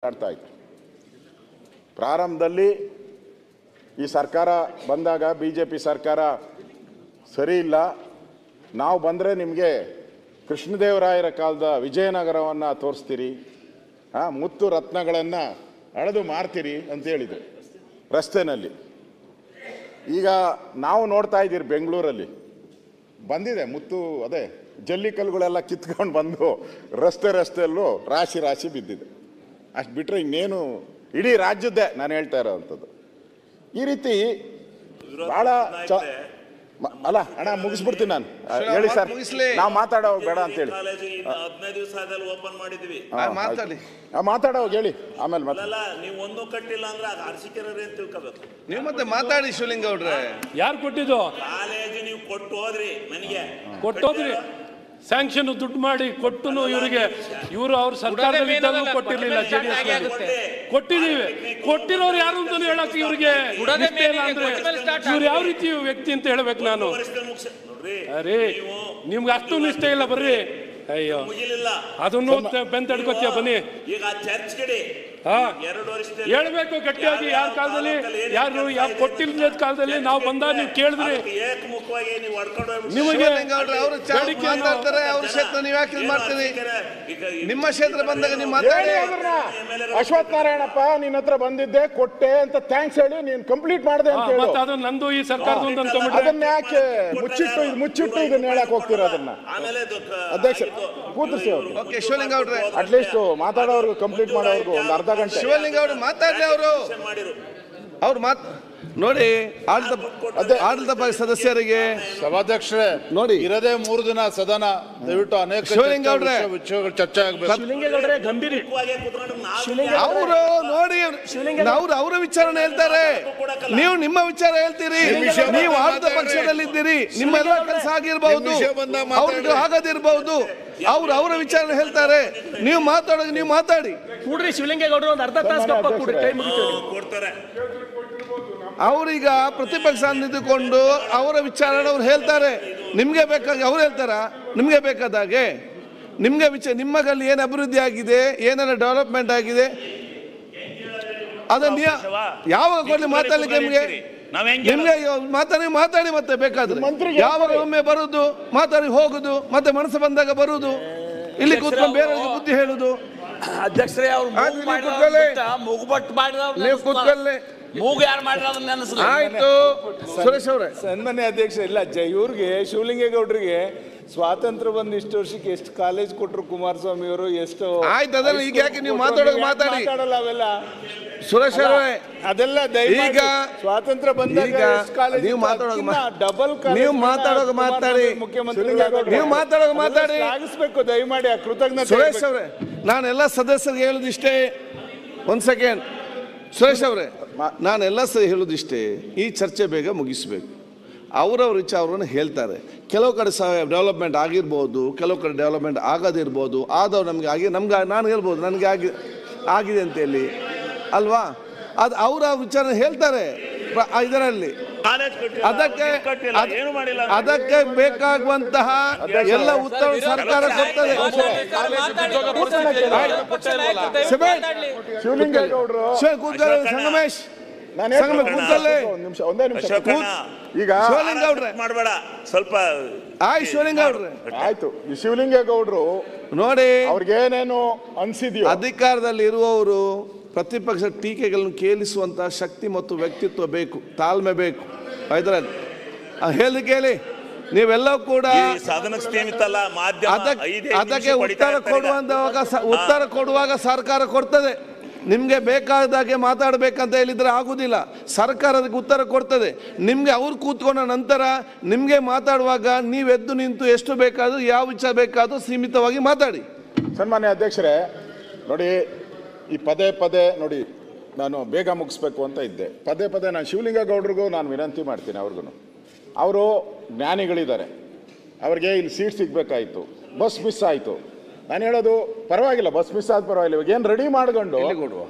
ಮಾಡ್ತಾ ಇತ್ತು. ಪ್ರಾರಂಭದಲ್ಲಿ ಈ ಸರ್ಕಾರ ಬಂದಾಗ ಬಿಜೆಪಿ ಸರ್ಕಾರ ಸರಿ ಇಲ್ಲ, ನಾವು ಬಂದರೆ ನಿಮಗೆ ಕೃಷ್ಣದೇವರಾಯರ ಕಾಲದ ವಿಜಯನಗರವನ್ನು ತೋರಿಸ್ತೀರಿ, ಮುತ್ತು ರತ್ನಗಳನ್ನು ಅಳೆದು ಮಾರ್ತೀರಿ ಅಂತ ಹೇಳಿದರು ರಸ್ತೆನಲ್ಲಿ. ಈಗ ನಾವು ನೋಡ್ತಾ ಇದ್ದೀರಿ, ಬೆಂಗಳೂರಲ್ಲಿ ಬಂದಿದೆ ಮುತ್ತು, ಅದೇ ಜಲ್ಲಿಕಲ್ಲುಗಳೆಲ್ಲ ಕಿತ್ಕೊಂಡು ಬಂದು ರಸ್ತೆಯಲ್ಲೂ ರಾಶಿ ರಾಶಿ ಬಿದ್ದಿದೆ. ಅಷ್ಟು ಬಿಟ್ಟರೆ ಇನ್ನೇನು ಇಡೀ ರಾಜ್ಯದ್ದೇ ನಾನು ಹೇಳ್ತಾ ಇರೋವಂಥದ್ದು. ಈ ರೀತಿ ಭಾಳ ಅಲ್ಲ ಅಣ್ಣ, ಮುಗಿಸ್ಬಿಡ್ತೀನಿ ನಾನು. ಹೇಳಿ ಸರ್, ನಾವು ಮಾತಾಡೋ ಬೇಡ ಅಂತೇಳಿ ಮಾತಾಡೋ ಹೇಳಿ, ಆಮೇಲೆ ನೀವು ಒಂದು ಕಟ್ಟಿಲ್ಲ ಅಂದ್ರೆ ಅದು ಅರ್ಸಿಕೆರೇ ಅಂತ ತಿಳ್ಕೋಬೇಕು. ನೀವು ಮತ್ತೆ ಮಾತಾಡಿ ಶಿವಲಿಂಗ ಅವ್ರೆ. ಯಾರು ಕೊಟ್ಟಿದ್ದು ಕಾಲೇಜ್ ನೀವು ಕೊಟ್ಟು ಹೋದ್ರಿ, ನನಗೆ ಕೊಟ್ಟೋದ್ರಿ, ಸ್ಯಾಂಕ್ಷನ್ ದುಡ್ಡು ಮಾಡಿ ಕೊಟ್ಟು ಇವರಿಗೆ, ಇವರು ಅವ್ರ ಸರ್ಕಾರದಲ್ಲಿ ಇದ್ದಾಗ ಕೊಟ್ಟಿರ್ಲಿಲ್ಲ, ಜೆಡಿಎಸ್ ಕೊಟ್ಟಿದೀವಿ. ಕೊಟ್ಟಿರೋರು ಯಾರು ಅಂತ ಹೇಳಕ್ ಇವ್ರಿಗೆ ಅಂದ್ರೆ ಇವ್ರು ಯಾವ ರೀತಿ ವ್ಯಕ್ತಿ ಅಂತ ಹೇಳ್ಬೇಕು ನಾನು? ಅರೇ ನಿಮ್ಗೆ ಅಷ್ಟು ನಿಷ್ಠೆ ಇಲ್ಲ, ಬರ್ರಿ. ಅಯ್ಯೋ, ಅದನ್ನು ಬೆಂತಡ್ಕೋತೀಯ ಬನ್ನಿ. ಈಗ ಚರ್ಚ್ ಕಡೆ ಹೇಳ್ಬೇಕು ಗಟ್ಟಿಯಾಗಿ. ಯಾರ ಕಾಲದಲ್ಲಿ ಯಾರು ಯಾವ ಕೊಟ್ಟಿಲ್ಲದ ಕಾಲದಲ್ಲಿ ನಾವು ಬಂದಾಗ ನೀವು ಕೇಳಿದ್ರಿ, ನಿಮಗೆ ಅವ್ರ ಕ್ಷೇತ್ರ ನೀವು ಯಾಕೆ ಮಾಡ್ತೀರಿ? ನಿಮ್ಮ ಕ್ಷೇತ್ರ ಬಂದಾಗ ನೀವು ಮಾತಾಡಿ. ಅಶ್ವಥ್ ನಾರಾಯಣಪ್ಪ ನಿನ್ನ ಹತ್ರ ಬಂದಿದ್ದೆ, ಕೊಟ್ಟೆ ಅಂತ ಥ್ಯಾಂಕ್ಸ್ ಹೇಳಿ ನೀನು ಕಂಪ್ಲೀಟ್ ಮಾಡಿದೆ ಅಂತ ಹೇಳಿ. ಅದು ನಂದು ಈ ಸರ್ಕಾರದ ಅದನ್ನ ಯಾಕೆ ಮುಚ್ಚಿಟ್ಟು ಇದನ್ನ ಹೇಳಕ್ ಹೋಗ್ತೀರಾ? ಅದನ್ನ ಅಧ್ಯಕ್ಷ ಕೂತ್ರಿಸಿ ಶಿವಲಿಂಗ ಅವ್ರೆ, ಅಟ್ಲೀಸ್ಟ್ ಮಾತಾಡೋರ್ಗು ಕಂಪ್ಲೀಟ್ ಮಾಡೋರ್ಗು ಒಂದು ಅರ್ಧ ಗಂಟೆ. ಶಿವಲಿಂಗ ಅವರು ಮಾತಾಡಲಿ. ಅವ್ರು ನೋಡಿ, ಆಡಳಿತ ಪಕ್ಷ ಸದಸ್ಯರಿಗೆ, ಸಭಾಧ್ಯಕ್ಷರೇ ನೋಡಿ, ಇರದೇ 3 ದಿನ ಸದನ, ದಯವಿಟ್ಟು ಅನೇಕ ಶಿವಲಿಂಗ ಅವ್ರೆ ವಿಷಯಗಳು ಚರ್ಚೆ ಆಗಬೇಕು. ಅವರು ನೋಡಿ, ಅವರ ವಿಚಾರನೆ ಹೇಳ್ತಾರೆ, ನೀವು ನಿಮ್ಮ ವಿಚಾರ ಹೇಳ್ತೀರಿ. ನೀವು ಆಡಳಿತ ಪಕ್ಷದಲ್ಲಿದ್ದೀರಿ, ನಿಮ್ಮೆಲ್ಲ ಕೆಲಸ ಆಗಿರ್ಬಹುದು, ಅವ್ರಿಗೆ ಆಗದಿರ್ಬಹುದು. ಅವರ ವಿಚಾರ ಹೇಳ್ತಾರೆ, ನೀವು ಮಾತಾಡೋದು ನೀವು ಮಾತಾಡಿ. ಕೂಡ್ರಿ ಶಿವಲಿಂಗೇಗೌಡರು ಒಂದು ಅರ್ಧ ತಾಸು ಕೊಡ್ತಾರೆ. ಅವ್ರೀಗ ಪ್ರತಿಪಕ್ಷ ನಿಂತುಕೊಂಡು ಅವರ ವಿಚಾರ ಅವ್ರು ಹೇಳ್ತಾರೆ. ನಿಮ್ಗೆ ಬೇಕಾಗಿ ಅವ್ರು ಹೇಳ್ತಾರ, ನಿಮ್ಗೆ ಬೇಕಾದಾಗೆ ನಿಮ್ಗೆ ನಿಮ್ಮಲ್ಲಿ ಏನು ಅಭಿವೃದ್ಧಿ ಆಗಿದೆ, ಏನಾರ ಡೆವಲಪ್ಮೆಂಟ್ ಆಗಿದೆ, ಅದನ್ನ ಯಾವಾಗ ಕೊಡ್ಲಿ ಮಾತಾಡ್ಲಿಕ್ಕೆ ನಿಮ್ಗೆ ಮಾತಾಡಿ ಮತ್ತೆ ಬೇಕಾದ್ರೆ ಯಾವಾಗ ಒಮ್ಮೆ ಬರುದು, ಮಾತಾಡಿ ಹೋಗುದು, ಮತ್ತೆ ಮನಸ್ಸು ಬಂದಾಗ ಬರುದು, ಇಲ್ಲಿ ಕೂತ್ಕೊಂಡು ಬೇರೆಯವ್ರಿಗೆ ಬುದ್ಧಿ ಹೇಳುದು. ಅಧ್ಯಕ್ಷರೇ, ಅವ್ರು ಮುಗುಬಟ್ಟು ನೀವು ಕೂತ್ಕೊಳ್ಳಿ. ಮೂಗು ಯಾರು ಮಾಡಿರೋದನ್ನ ಆಯ್ತು. ಸುರೇಶ್ ಅವರೇ, ಸನ್ಮಾನ್ಯ ಅಧ್ಯಕ್ಷ, ಇಲ್ಲ ಇವ್ರಿಗೆ ಶಿವಲಿಂಗೇಗೌಡರಿಗೆ ಸ್ವಾತಂತ್ರ್ಯ ಬಂದು ಇಷ್ಟು ವರ್ಷಕ್ಕೆ ಎಷ್ಟು ಕಾಲೇಜ್ ಕೊಟ್ಟರು ಕುಮಾರಸ್ವಾಮಿ ಅವರು, ಎಷ್ಟು ಆಯ್ತು. ಅದನ್ನ ಈಗ ಯಾಕೆ ನೀವು ಮಾತಾಡಲ್ಲ ಅವೆಲ್ಲ ಸುರೇಶ್ ಅವರೇ? ಅದೆಲ್ಲ ಈಗ ಸ್ವಾತಂತ್ರ್ಯ ಬಂದಾಗ ನೀವು ಡಬಲ್ ನೀವು ಮಾತಾಡೋಕೆ ಮಾತಾಡಿ, ಮುಖ್ಯಮಂತ್ರಿ ನೀವು ಮಾತಾಡೋಕೆ ಮಾತಾಡಿ, ಆಗಿಸ್ಬೇಕು ದಯಮಾಡಿ. ಕೃತಜ್ಞತೆ. ಸುರೇಶ್ ಅವರೇ, ನಾನೆಲ್ಲ ಸದಸ್ಯರಿಗೆ ಹೇಳುದಿಷ್ಟೇ. ಒಂದ್ ಸೆಕೆಂಡ್ ಸುರೇಶ್ ಅವರೇ, ನಾನೆಲ್ಲ ಹೇಳುದಿಷ್ಟೇ, ಈ ಚರ್ಚೆ ಬೇಗ ಮುಗಿಸ್ಬೇಕು. ಅವರವ್ರ ವಿಚಾರವನ್ನು ಹೇಳ್ತಾರೆ. ಕೆಲವು ಕಡೆ ಡೆವಲಪ್ಮೆಂಟ್ ಆಗಿರ್ಬೋದು, ಕೆಲವು ಕಡೆ ಡೆವಲಪ್ಮೆಂಟ್ ಆಗೋದಿರ್ಬೋದು. ಆದವ್ರು ನಾನು ಹೇಳ್ಬೋದು ನನಗೆ ಆಗಿದೆ ಅಂತ ಹೇಳಿ ಅಲ್ವಾ? ಅದು ಅವರ ವಿಚಾರ ಹೇಳ್ತಾರೆ ಇದರಲ್ಲಿ. ಅದಕ್ಕೆ ಬೇಕಾಗುವಂತಹ ಎಲ್ಲ ಉತ್ತರ ಸರ್ಕಾರ ಕೊಡ್ತದೆ. ಸಂಗಮೇಶ್ ಒಂದೇ ನಿಮಿಷ ಈಗ ಮಾಡಬೇಡ ಸ್ವಲ್ಪ. ಶಿವಲಿಂಗೇಗೌಡ್ರೆ ಆಯ್ತು. ಈ ಶಿವಲಿಂಗೇಗೌಡರು ನೋಡಿ, ಅವ್ರಿಗೇನೇನು ಅನ್ಸಿದ್ಯೋ, ಅಧಿಕಾರದಲ್ಲಿ ಇರುವವರು ಪ್ರತಿಪಕ್ಷ ಟೀಕೆಗಳನ್ನು ಕೇಳಿಸುವಂತಹ ಶಕ್ತಿ ಮತ್ತು ವ್ಯಕ್ತಿತ್ವ ಬೇಕು, ತಾಳ್ಮೆ ಬೇಕು. ಆಯ್ತಾ? ಹೇಳಿ ನೀವೆಲ್ಲವೂ ಕೂಡ ಅದಕ್ಕೆ ಉತ್ತರ ಕೊಡುವಾಗ ಸರ್ಕಾರ ಕೊಡ್ತದೆ. ನಿಮ್ಗೆ ಬೇಕಾದಾಗೆ ಮಾತಾಡ್ಬೇಕಂತ ಹೇಳಿದ್ರೆ ಆಗುದಿಲ್ಲ. ಸರ್ಕಾರ ಅದಕ್ಕೆ ಉತ್ತರ ಕೊಡ್ತದೆ. ನಿಮ್ಗೆ ಅವ್ರು ಕೂತ್ಕೊಂಡ ನಂತರ ನಿಮ್ಗೆ ಮಾತಾಡುವಾಗ ನೀವೆದ್ದು ನಿಂತು ಎಷ್ಟು ಬೇಕಾದ್ರೂ ಯಾವ ವಿಚಾರ ಬೇಕಾದ್ರೂ ಸೀಮಿತವಾಗಿ ಮಾತಾಡಿ. ಸನ್ಮಾನ್ಯ ಅಧ್ಯಕ್ಷರೇ, ನೋಡಿ ಈ ಪದೇ ನೋಡಿ, ನಾನು ಬೇಗ ಮುಗಿಸ್ಬೇಕು ಅಂತ ಇದ್ದೆ. ಪದೇ ನಾನು ಶಿವಲಿಂಗೇಗೌಡರಿಗೂ ನಾನು ವಿನಂತಿ ಮಾಡ್ತೀನಿ. ಅವರು ಜ್ಞಾನಿಗಳಿದ್ದಾರೆ, ಅವ್ರಿಗೆ ಇಲ್ಲಿ ಸೀಟ್ ಸಿಗಬೇಕಾಯಿತು, ಬಸ್ ಮಿಸ್ ಆಯಿತು. ನಾನು ಹೇಳೋದು ಪರವಾಗಿಲ್ಲ, ಬಸ್ ಮಿಸ್ ಆದ ಪರವಾಗಿಲ್ಲ. ಇವಾಗ ಏನು ರೆಡಿ ಮಾಡ್ಕೊಂಡು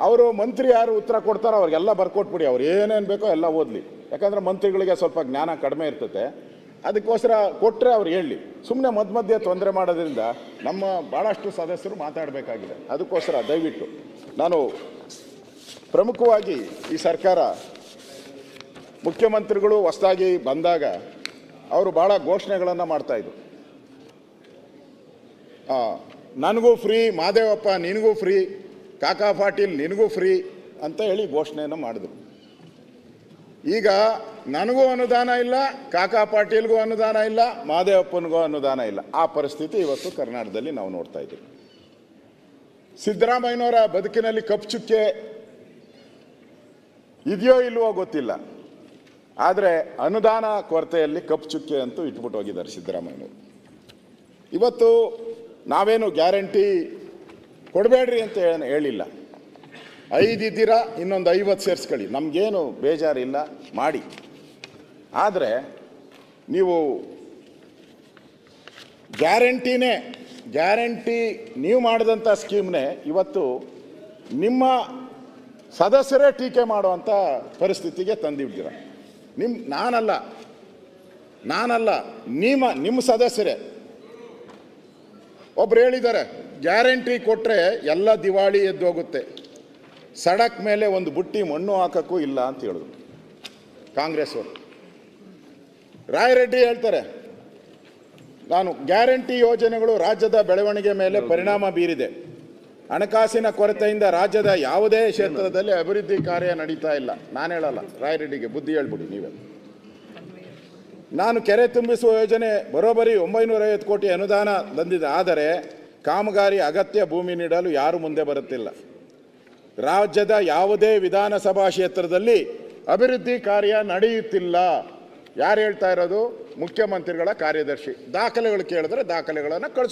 ಅವರು ಮಂತ್ರಿ ಯಾರು ಉತ್ತರ ಕೊಡ್ತಾರೋ ಅವ್ರಿಗೆಲ್ಲ ಬರ್ಕೊಟ್ಬಿಡಿ. ಅವ್ರು ಏನೇನು ಬೇಕೋ ಎಲ್ಲ ಓದಲಿ. ಯಾಕಂದರೆ ಮಂತ್ರಿಗಳಿಗೆ ಸ್ವಲ್ಪ ಜ್ಞಾನ ಕಡಿಮೆ ಇರ್ತದೆ. ಅದಕ್ಕೋಸ್ಕರ ಕೊಟ್ಟರೆ ಅವ್ರು ಹೇಳಿ, ಸುಮ್ಮನೆ ಮಧ್ಯೆ ತೊಂದರೆ ಮಾಡೋದ್ರಿಂದ ನಮ್ಮ ಭಾಳಷ್ಟು ಸದಸ್ಯರು ಮಾತಾಡಬೇಕಾಗಿದೆ. ಅದಕ್ಕೋಸ್ಕರ ದಯವಿಟ್ಟು ನಾನು ಪ್ರಮುಖವಾಗಿ ಈ ಸರ್ಕಾರ ಮುಖ್ಯಮಂತ್ರಿಗಳು ಹೊಸದಾಗಿ ಬಂದಾಗ ಅವರು ಭಾಳ ಘೋಷಣೆಗಳನ್ನು ಮಾಡ್ತಾಯಿದ್ರು. ನನಗೂ ಫ್ರೀ, ಮಾದೇವಪ್ಪ ನಿನಗೂ ಫ್ರೀ, ಕಾಕಾ ಪಾಟೀಲ್ ನಿನಗೂ ಫ್ರೀ ಅಂತ ಹೇಳಿ ಘೋಷಣೆಯನ್ನು ಮಾಡಿದ್ರು. ಈಗ ನನಗೂ ಅನುದಾನ ಇಲ್ಲ, ಕಾಕಾ ಪಾಟೀಲ್ಗೂ ಅನುದಾನ ಇಲ್ಲ, ಮಾದೇವಪ್ಪನಿಗೂ ಅನುದಾನ ಇಲ್ಲ. ಆ ಪರಿಸ್ಥಿತಿ ಇವತ್ತು ಕರ್ನಾಟಕದಲ್ಲಿ ನಾವು ನೋಡ್ತಾ ಇದ್ದೀವಿ. ಸಿದ್ದರಾಮಯ್ಯನವರ ಬದುಕಿನಲ್ಲಿ ಕಪ್ಪು ಚುಕ್ಕೆ ಇದೆಯೋ ಇಲ್ವೋ ಗೊತ್ತಿಲ್ಲ, ಆದರೆ ಅನುದಾನ ಕೊರತೆಯಲ್ಲಿ ಕಪ್ಪು ಚುಕ್ಕೆ ಅಂತೂ ಇಟ್ಬಿಟ್ಟು ಹೋಗಿದ್ದಾರೆ ಸಿದ್ದರಾಮಯ್ಯನವರು. ಇವತ್ತು ನಾವೇನು ಗ್ಯಾರಂಟಿ ಕೊಡಬೇಡ್ರಿ ಅಂತ ಹೇಳಿಲ್ಲ. 5 ಇದ್ದೀರಾ, ಇನ್ನೊಂದು 50 ಸೇರಿಸ್ಕೊಳ್ಳಿ, ನಮಗೇನು ಬೇಜಾರಿಲ್ಲ, ಮಾಡಿ. ಆದರೆ ನೀವು ಗ್ಯಾರಂಟಿ ನೀವು ಮಾಡಿದಂಥ ಸ್ಕೀಮ್ನೇ ಇವತ್ತು ನಿಮ್ಮ ಸದಸ್ಯರೇ ಟೀಕೆ ಮಾಡುವಂಥ ಪರಿಸ್ಥಿತಿಗೆ ತಂದಿದ್ದೀರ. ನಾನಲ್ಲ ನಿಮ್ಮ ಸದಸ್ಯರೇ. ಒಬ್ರು ಹೇಳಿದ್ದಾರೆ, ಗ್ಯಾರಂಟಿ ಕೊಟ್ಟರೆ ಎಲ್ಲ ದಿವಾಳಿ ಎದ್ದೋಗುತ್ತೆ, ಸಡಕ್ ಮೇಲೆ ಒಂದು ಬುಟ್ಟಿ ಮಣ್ಣು ಹಾಕೋಕ್ಕೂ ಇಲ್ಲ ಅಂತ ಹೇಳಿದ್ರು ಕಾಂಗ್ರೆಸ್ ಅವರು. ರಾಯರೆಡ್ಡಿ ಹೇಳ್ತಾರೆ, ನಾನು ಗ್ಯಾರಂಟಿ ಯೋಜನೆಗಳು ರಾಜ್ಯದ ಬೆಳವಣಿಗೆ ಮೇಲೆ ಪರಿಣಾಮ ಬೀರಿದೆ. ಹಣಕಾಸಿನ ಕೊರತೆಯಿಂದ ರಾಜ್ಯದ ಯಾವುದೇ ಕ್ಷೇತ್ರದಲ್ಲಿ ಅಭಿವೃದ್ಧಿ ಕಾರ್ಯ ನಡೀತಾ ಇಲ್ಲ. ನಾನು ಹೇಳಲ್ಲ, ರಾಯರೆಡ್ಡಿಗೆ ಬುದ್ಧಿ ಹೇಳ್ಬಿಡಿ ನೀವೇ. ನಾನು ಕೆರೆ ತುಂಬಿಸುವ ಯೋಜನೆ ಬರೋಬ್ಬರಿ 950 ಕೋಟಿ ಅನುದಾನ ಬಂದಿದೆ, ಆದರೆ ಕಾಮಗಾರಿ ಅಗತ್ಯ ಭೂಮಿ ನೀಡಲು ಯಾರು ಮುಂದೆ ಬರುತ್ತಿಲ್ಲ. ರಾಜ್ಯದ ಯಾವುದೇ ವಿಧಾನಸಭಾ ಕ್ಷೇತ್ರದಲ್ಲಿ ಅಭಿವೃದ್ಧಿ ಕಾರ್ಯ ನಡೆಯುತ್ತಿಲ್ಲ. ಯಾರು ಹೇಳ್ತಾ ಇರೋದು? ಮುಖ್ಯಮಂತ್ರಿಗಳ ಕಾರ್ಯದರ್ಶಿ. ದಾಖಲೆಗಳು ಕೇಳಿದ್ರೆ ದಾಖಲೆಗಳನ್ನು ಕಳಿಸ್